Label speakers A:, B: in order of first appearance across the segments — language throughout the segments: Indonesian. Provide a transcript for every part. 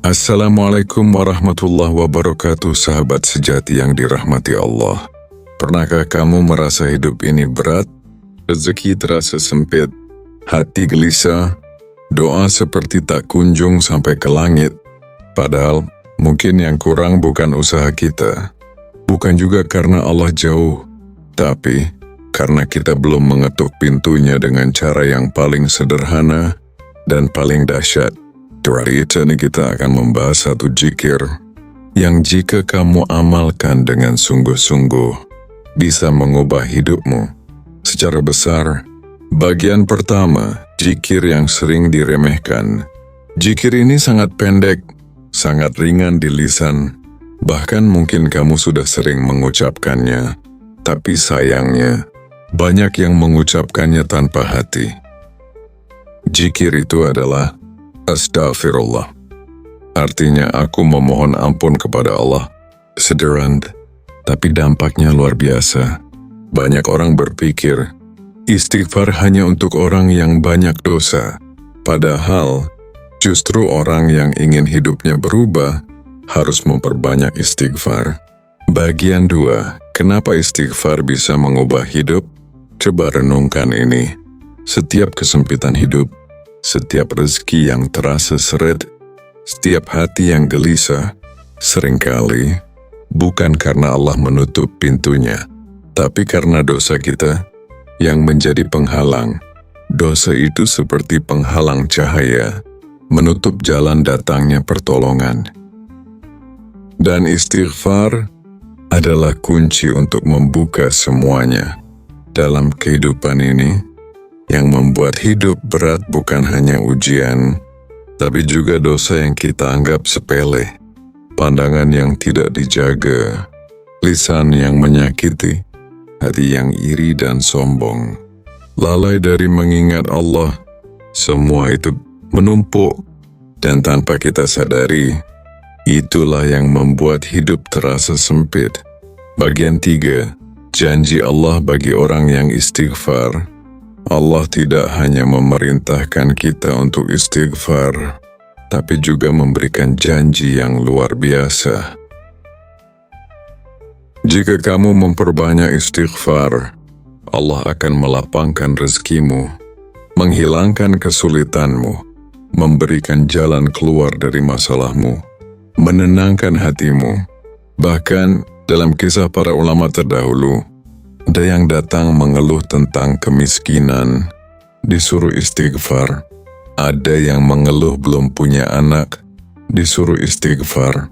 A: Assalamualaikum warahmatullahi wabarakatuh, sahabat sejati yang dirahmati Allah. Pernahkah kamu merasa hidup ini berat? Rezeki terasa sempit, hati gelisah, doa seperti tak kunjung sampai ke langit. Padahal mungkin yang kurang bukan usaha kita, bukan juga karena Allah jauh, tapi karena kita belum mengetuk pintunya dengan cara yang paling sederhana dan paling dahsyat. Hari ini kita akan membahas satu zikir yang jika kamu amalkan dengan sungguh-sungguh bisa mengubah hidupmu secara besar. Bagian pertama, zikir yang sering diremehkan. Zikir ini sangat pendek, sangat ringan di lisan, bahkan mungkin kamu sudah sering mengucapkannya, tapi sayangnya banyak yang mengucapkannya tanpa hati. Zikir itu adalah Astaghfirullah. Artinya aku memohon ampun kepada Allah. Sederhana, tapi dampaknya luar biasa. Banyak orang berpikir, istighfar hanya untuk orang yang banyak dosa. Padahal, justru orang yang ingin hidupnya berubah, harus memperbanyak istighfar. Bagian 2, kenapa istighfar bisa mengubah hidup? Coba renungkan ini. Setiap kesempitan hidup, setiap rezeki yang terasa seret, setiap hati yang gelisah, seringkali bukan karena Allah menutup pintunya, tapi karena dosa kita yang menjadi penghalang. Dosa itu seperti penghalang cahaya, menutup jalan datangnya pertolongan. Dan istighfar adalah kunci untuk membuka semuanya. Dalam kehidupan ini, yang membuat hidup berat bukan hanya ujian, tapi juga dosa yang kita anggap sepele, pandangan yang tidak dijaga, lisan yang menyakiti, hati yang iri dan sombong, lalai dari mengingat Allah. Semua itu menumpuk, dan tanpa kita sadari, itulah yang membuat hidup terasa sempit. Bagian 3, janji Allah bagi orang yang istighfar. Allah tidak hanya memerintahkan kita untuk istighfar, tapi juga memberikan janji yang luar biasa. Jika kamu memperbanyak istighfar, Allah akan melapangkan rezekimu, menghilangkan kesulitanmu, memberikan jalan keluar dari masalahmu, menenangkan hatimu. Bahkan dalam kisah para ulama terdahulu, ada yang datang mengeluh tentang kemiskinan, disuruh istighfar. Ada yang mengeluh belum punya anak, disuruh istighfar.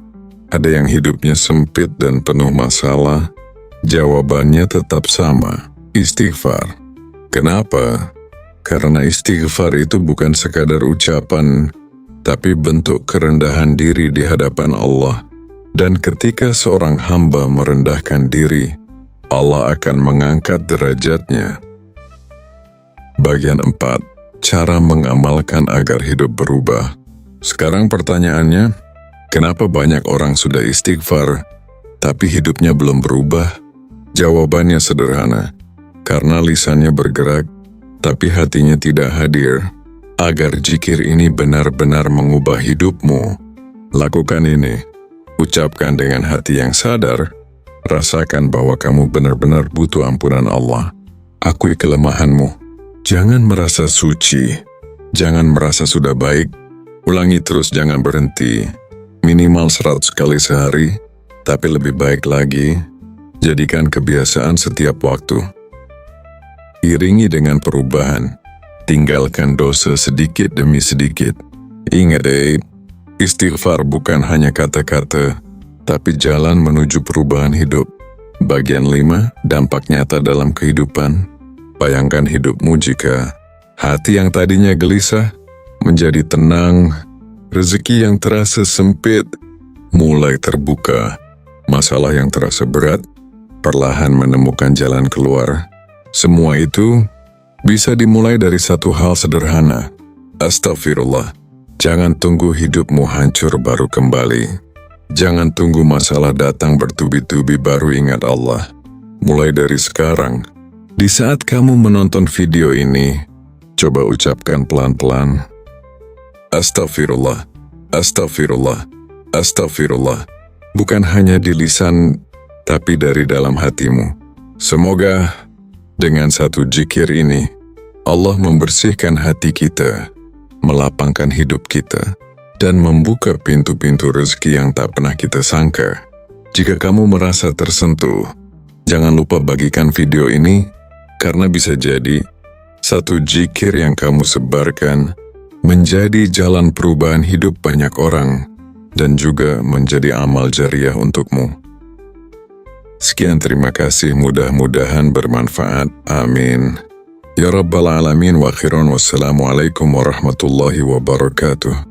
A: Ada yang hidupnya sempit dan penuh masalah, jawabannya tetap sama, istighfar. Kenapa? Karena istighfar itu bukan sekadar ucapan, tapi bentuk kerendahan diri di hadapan Allah. Dan ketika seorang hamba merendahkan diri, Allah akan mengangkat derajatnya. Bagian 4, cara mengamalkan agar hidup berubah. Sekarang pertanyaannya, kenapa banyak orang sudah istighfar, tapi hidupnya belum berubah? Jawabannya sederhana, karena lisannya bergerak, tapi hatinya tidak hadir. Agar zikir ini benar-benar mengubah hidupmu, lakukan ini. Ucapkan dengan hati yang sadar, rasakan bahwa kamu benar-benar butuh ampunan Allah. Akui kelemahanmu. Jangan merasa suci. Jangan merasa sudah baik. Ulangi terus, jangan berhenti. Minimal 100 kali sehari, tapi lebih baik lagi, jadikan kebiasaan setiap waktu. Iringi dengan perubahan. Tinggalkan dosa sedikit demi sedikit. Ingat istighfar bukan hanya kata-kata, tapi jalan menuju perubahan hidup. Bagian 5, dampak nyata dalam kehidupan. Bayangkan hidupmu jika hati yang tadinya gelisah menjadi tenang, rezeki yang terasa sempit mulai terbuka, masalah yang terasa berat perlahan menemukan jalan keluar. Semua itu bisa dimulai dari satu hal sederhana. Astagfirullah. Jangan tunggu hidupmu hancur baru kembali. Jangan tunggu masalah datang bertubi-tubi baru ingat Allah. Mulai dari sekarang, di saat kamu menonton video ini, coba ucapkan pelan-pelan, Astagfirullah. Astagfirullah, astagfirullah. Bukan hanya di lisan, tapi dari dalam hatimu. Semoga dengan satu zikir ini, Allah membersihkan hati kita, melapangkan hidup kita, dan membuka pintu-pintu rezeki yang tak pernah kita sangka. Jika kamu merasa tersentuh, jangan lupa bagikan video ini, karena bisa jadi satu zikir yang kamu sebarkan menjadi jalan perubahan hidup banyak orang dan juga menjadi amal jariah untukmu. Sekian, terima kasih, mudah-mudahan bermanfaat. Amin. Ya Rabbal Alamin wa akhiran, wassalamualaikum warahmatullahi wabarakatuh.